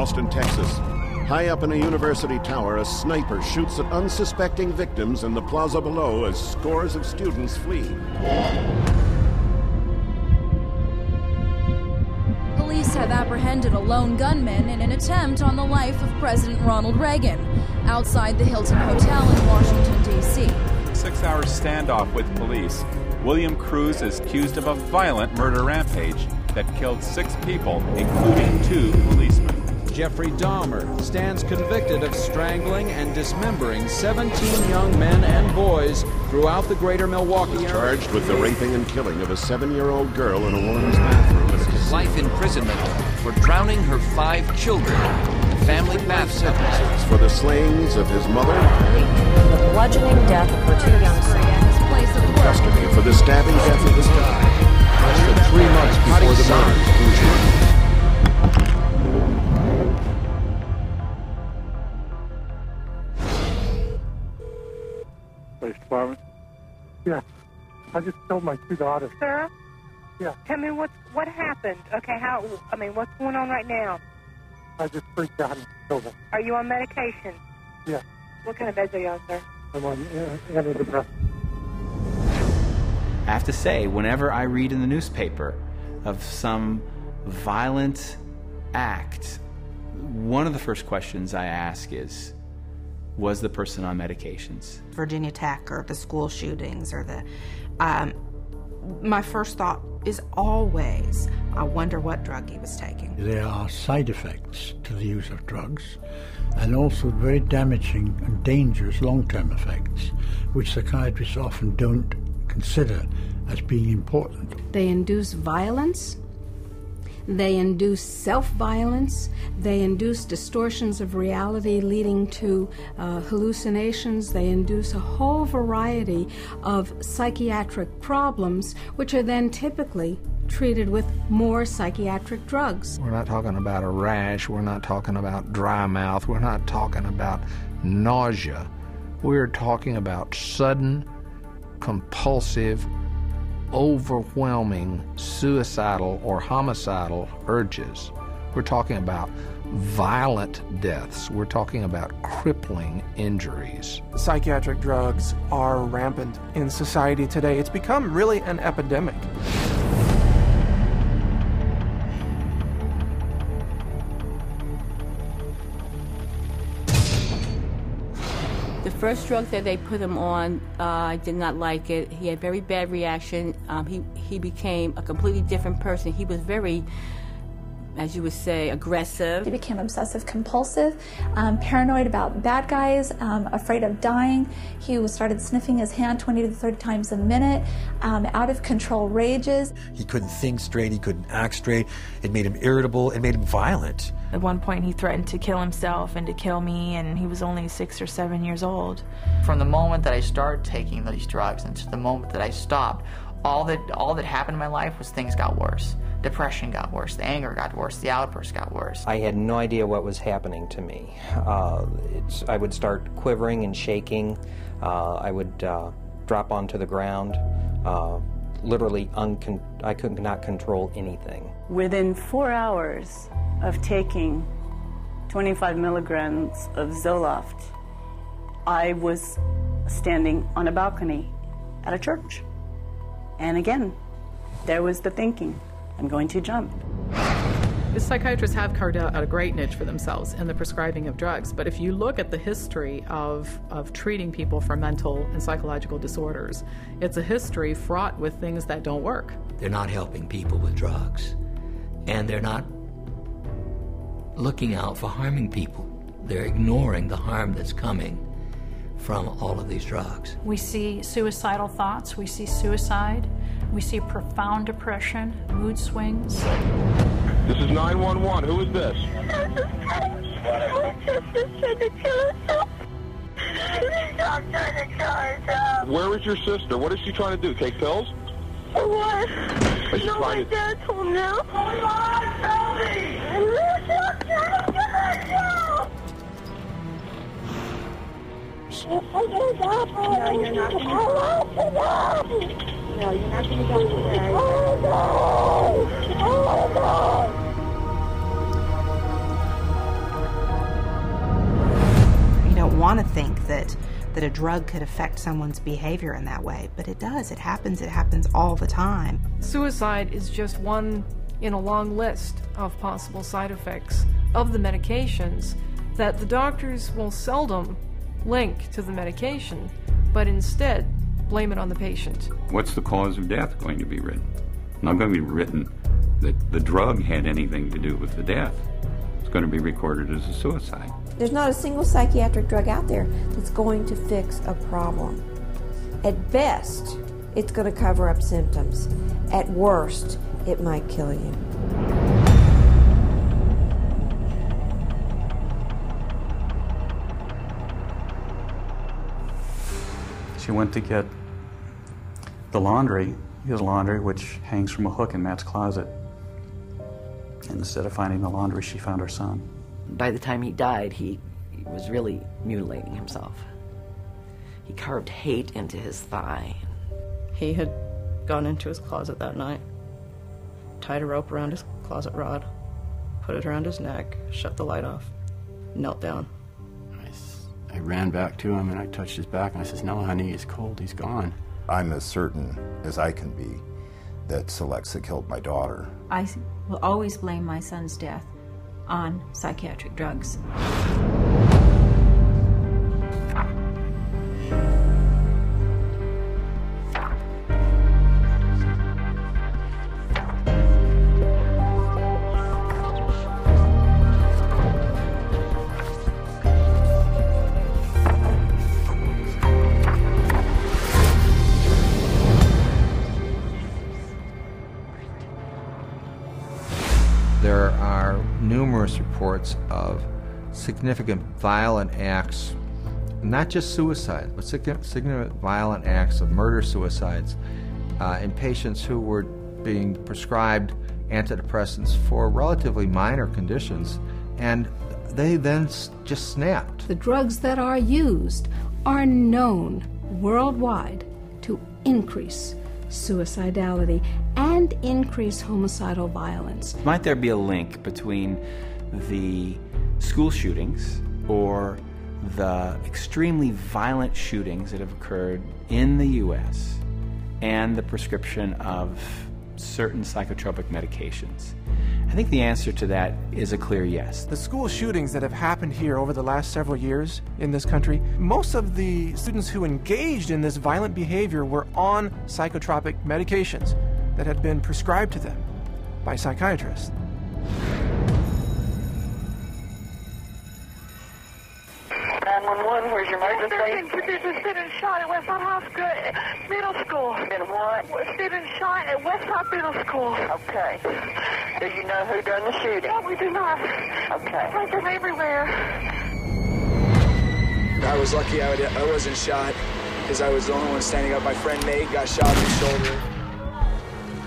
Austin, Texas. High up in a university tower, a sniper shoots at unsuspecting victims in the plaza below as scores of students flee. Police have apprehended a lone gunman in an attempt on the life of President Ronald Reagan outside the Hilton Hotel in Washington, D.C. 6-hour standoff with police. William Cruz is accused of a violent murder rampage that killed 6 people, including 2 policemen. Jeffrey Dahmer stands convicted of strangling and dismembering 17 young men and boys throughout the greater Milwaukee area. Charged with the raping and killing of a 7-year-old girl in a woman's bathroom. Life imprisonment for drowning her 5 children. Family bath sentences for the slayings of his mother. The bludgeoning death of her 2 young sons. Custody for the stabbing death of his daughter. Less than 3 months before the murders. Police department? Yeah. I just killed my 2 daughters. Sir? Yeah. Tell me what happened. Okay, what's going on right now? I just freaked out and killed them. Are you on medication? Yeah. What kind of meds are you on, sir? I'm on antidepressants. I have to say, whenever I read in the newspaper of some violent act, one of the first questions I ask is, was the person on medications? Virginia Tech or the school shootings or the... my first thought is always, I wonder what drug he was taking. There are side effects to the use of drugs and also very damaging and dangerous long-term effects, which psychiatrists often don't consider as being important. They induce violence, they induce self-violence, they induce distortions of reality leading to hallucinations, they induce a whole variety of psychiatric problems, which are then typically treated with more psychiatric drugs. We're not talking about a rash, we're not talking about dry mouth, we're not talking about nausea. We're talking about sudden, compulsive, overwhelming suicidal or homicidal urges. We're talking about violent deaths. We're talking about crippling injuries. Psychiatric drugs are rampant in society today. It's become really an epidemic. The first drug that they put him on, I did not like it. He had very bad reaction. He became a completely different person. He was very, as you would say, aggressive. He became obsessive compulsive, paranoid about bad guys, afraid of dying. He started sniffing his hand 20 to 30 times a minute, out of control rages. He couldn't think straight, he couldn't act straight. It made him irritable, it made him violent. At one point he threatened to kill himself and to kill me, and he was only 6 or 7 years old. From the moment that I started taking these drugs and to the moment that I stopped, all that happened in my life was things got worse. Depression got worse, the anger got worse, the outbursts got worse. I had no idea what was happening to me. I would start quivering and shaking. I would drop onto the ground. Literally, I could not control anything. Within 4 hours of taking 25 milligrams of Zoloft, I was standing on a balcony at a church. And again, there was the thinking, I'm going to jump. Psychiatrists have carved out a great niche for themselves in the prescribing of drugs, but if you look at the history of treating people for mental and psychological disorders, it's a history fraught with things that don't work. They're not helping people with drugs, and they're not looking out for harming people. They're ignoring the harm that's coming from all of these drugs. We see suicidal thoughts, we see suicide, we see profound depression, mood swings. This is 911. Who is this? My sister's trying to kill herself. Stop trying to kill herself. Where is your sister? What is she trying to do? Take pills? For what? No, my dad told me now. Come on, tell me. She's trying to kill herself. No, you're not going to. No, you're not going to go today. Oh, no. Oh, no. that a drug could affect someone's behavior in that way, but it does. It happens all the time. Suicide is just one in a long list of possible side effects of the medications that the doctors will seldom link to the medication, but instead blame it on the patient. What's the cause of death going to be written? Not going to be written that the drug had anything to do with the death. It's going to be recorded as a suicide. There's not a single psychiatric drug out there that's going to fix a problem. At best, it's going to cover up symptoms. At worst, it might kill you. She went to get the laundry, his laundry, which hangs from a hook in Matt's closet. And instead of finding the laundry, she found her son. By the time he died, he was really mutilating himself. He carved hate into his thigh. He had gone into his closet that night, tied a rope around his closet rod, put it around his neck, shut the light off, knelt down. I ran back to him and I touched his back and I says, "No, honey, he's cold, he's gone." I'm as certain as I can be that Celexa killed my daughter. I will always blame my son's death on psychiatric drugs. There are numerous reports of significant violent acts, not just suicide, but significant violent acts of murder-suicides in patients who were being prescribed antidepressants for relatively minor conditions, and they then just snapped. The drugs that are used are known worldwide to increase suicidality and increase homicidal violence. Might there be a link between the school shootings or the extremely violent shootings that have occurred in the U.S. and the prescription of certain psychotropic medications? I think the answer to that is a clear yes. The school shootings that have happened here over the last several years in this country, most of the students who engaged in this violent behavior were on psychotropic medications that had been prescribed to them by psychiatrists. Where's your emergency? There's a student shot at Westside High School, Middle School. Been what? A student shot at Westside Middle School. Okay. Do you know who done the shooting? No, we do not. Okay. Like them everywhere. I was lucky I wasn't shot because I was the only one standing up. My friend Nate got shot in the shoulder.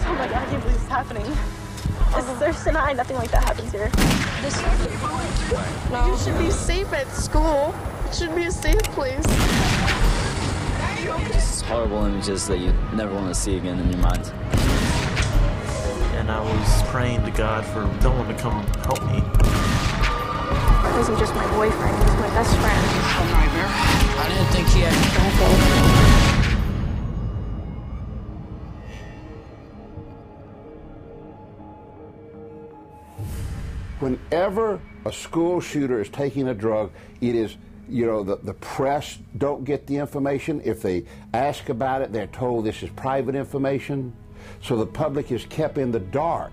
Oh my God, I can't believe this is happening. There's tonight, nothing like that happens here. No. You should be safe at school. It should be a safe place. Just horrible images that you never want to see again in your mind. And I was praying to God for someone to come help me. It wasn't just my boyfriend, he was my best friend. A nightmare. I didn't think he had... Whenever a school shooter is taking a drug, it is, you know, the press don't get the information. If they ask about it, they're told this is private information. So the public is kept in the dark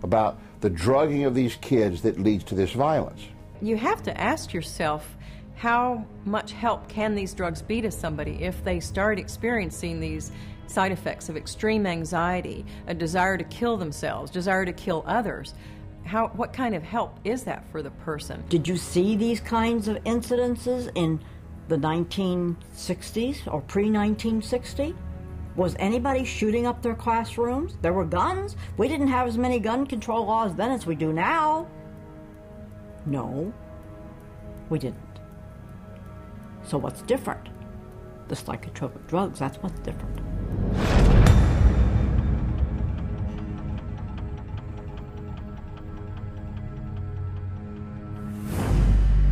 about the drugging of these kids that leads to this violence. You have to ask yourself, how much help can these drugs be to somebody if they start experiencing these side effects of extreme anxiety, a desire to kill themselves, desire to kill others? What kind of help is that for the person? Did you see these kinds of incidences in the 1960s or pre-1960? Was anybody shooting up their classrooms? There were guns. We didn't have as many gun control laws then as we do now. No, we didn't. So what's different? The psychotropic drugs, that's what's different.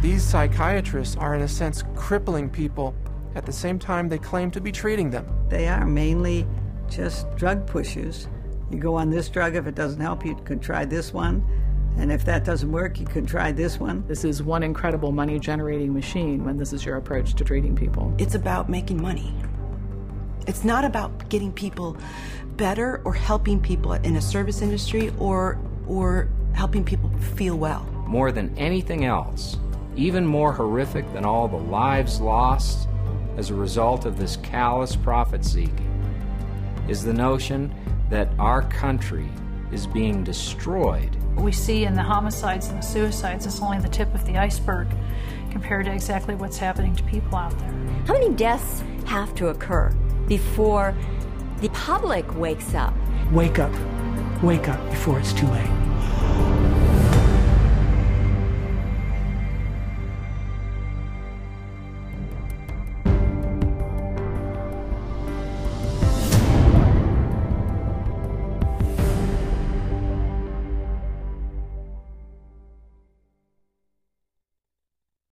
These psychiatrists are, in a sense, crippling people at the same time they claim to be treating them. They are mainly just drug pushers. You go on this drug, if it doesn't help you could try this one, and if that doesn't work, you could try this one. This is one incredible money-generating machine when this is your approach to treating people. It's about making money. It's not about getting people better or helping people in a service industry or helping people feel well. More than anything else, even more horrific than all the lives lost as a result of this callous profit-seeking, is the notion that our country is being destroyed. What we see in the homicides and the suicides is only the tip of the iceberg compared to exactly what's happening to people out there. How many deaths have to occur before the public wakes up? Wake up. Wake up before it's too late.